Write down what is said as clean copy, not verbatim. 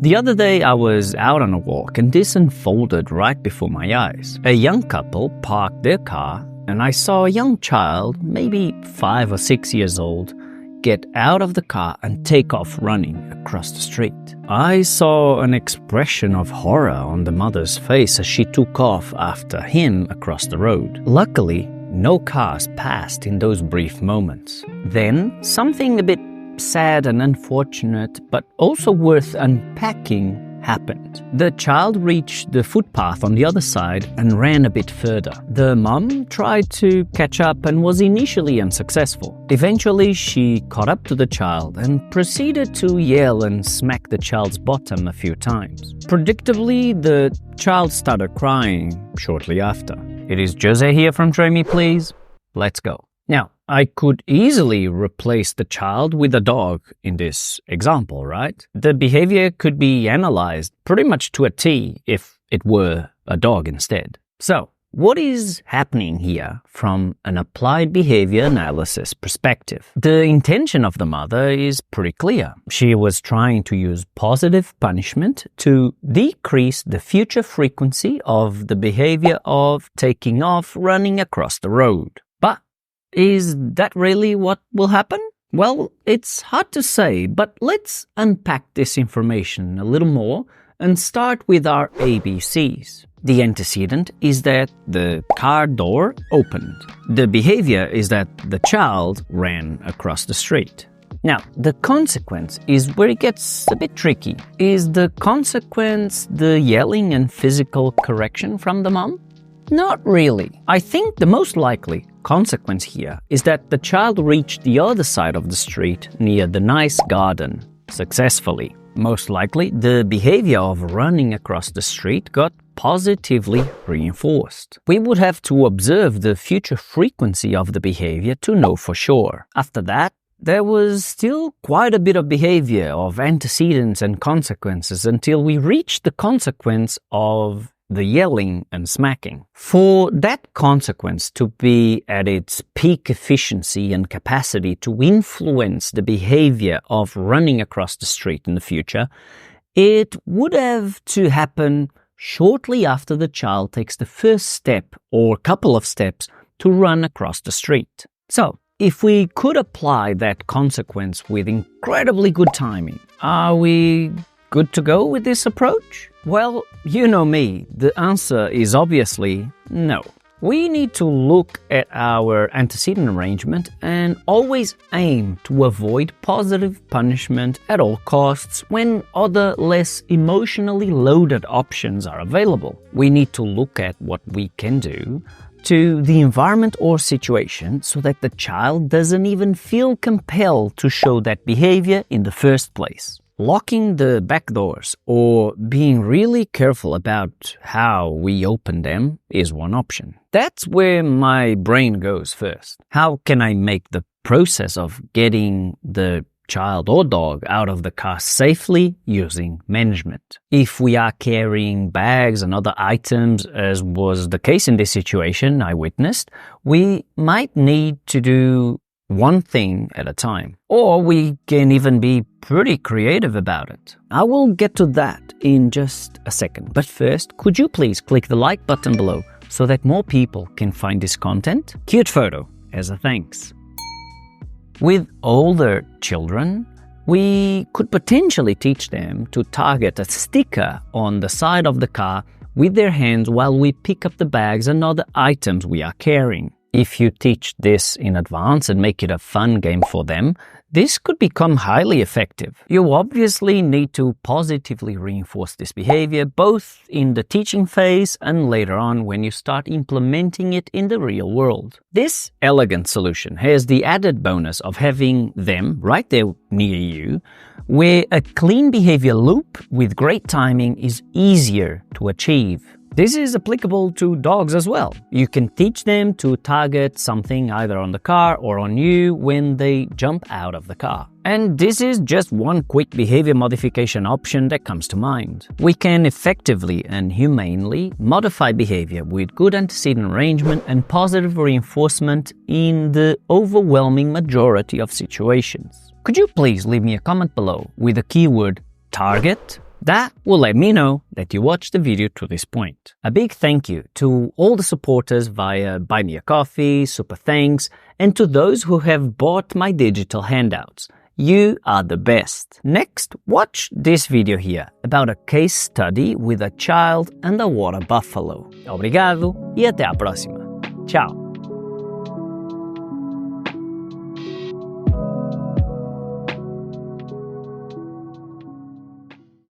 The other day I was out on a walk and this unfolded right before my eyes. A young couple parked their car and I saw a young child, maybe 5 or 6 years old, get out of the car and take off running across the street. I saw an expression of horror on the mother's face as she took off after him across the road. Luckily, no cars passed in those brief moments. Then, something a bit sad and unfortunate, but also worth unpacking, happened. The child reached the footpath on the other side and ran a bit further. The mom tried to catch up and was initially unsuccessful. Eventually, she caught up to the child and proceeded to yell and smack the child's bottom a few times. Predictably, the child started crying shortly after. It is Jose here from Train Me Please. Let's go. Now, I could easily replace the child with a dog in this example, right? The behavior could be analyzed pretty much to a T if it were a dog instead. So, what is happening here from an applied behavior analysis perspective? The intention of the mother is pretty clear. She was trying to use positive punishment to decrease the future frequency of the behavior of taking off running across the road. But is that really what will happen? Well, it's hard to say, but let's unpack this information a little more and start with our ABCs. The antecedent is that the car door opened. The behavior is that the child ran across the street. Now, the consequence is where it gets a bit tricky. Is the consequence the yelling and physical correction from the mom? Not really. I think the most likely consequence here is that the child reached the other side of the street near the nice garden successfully. Most likely, the behavior of running across the street got positively reinforced. We would have to observe the future frequency of the behavior to know for sure. After that, there was still quite a bit of behavior of antecedents and consequences until we reached the consequence of the yelling and smacking. For that consequence to be at its peak efficiency and capacity to influence the behavior of running across the street in the future, it would have to happen shortly after the child takes the first step or couple of steps to run across the street. So, if we could apply that consequence with incredibly good timing, are we good to go with this approach? Well, you know me, the answer is obviously no. We need to look at our antecedent arrangement and always aim to avoid positive punishment at all costs when other less emotionally loaded options are available. We need to look at what we can do to the environment or situation so that the child doesn't even feel compelled to show that behavior in the first place. Locking the back doors or being really careful about how we open them is one option. That's where my brain goes first. How can I make the process of getting the child or dog out of the car safely using management? If we are carrying bags and other items, as was the case in this situation I witnessed, we might need to do one thing at a time. Or we can even be pretty creative about it. I will get to that in just a second. But first, could you please click the like button below so that more people can find this content? Cute photo as a thanks. With older children, we could potentially teach them to target a sticker on the side of the car with their hands while we pick up the bags and other items we are carrying. If you teach this in advance and make it a fun game for them, this could become highly effective. You obviously need to positively reinforce this behavior both in the teaching phase and later on when you start implementing it in the real world. This elegant solution has the added bonus of having them right there near you, where a clean behavior loop with great timing is easier to achieve. This is applicable to dogs as well. You can teach them to target something either on the car or on you when they jump out of the car. And this is just one quick behavior modification option that comes to mind. We can effectively and humanely modify behavior with good antecedent arrangement and positive reinforcement in the overwhelming majority of situations. Could you please leave me a comment below with the keyword target, That will let me know that you watched the video to this point. A big thank you to all the supporters via Buy Me a Coffee, Super Thanks, and to those who have bought my digital handouts. You are the best. Next, watch this video here about a case study with a child and a water buffalo. Obrigado e até a próxima. Tchau.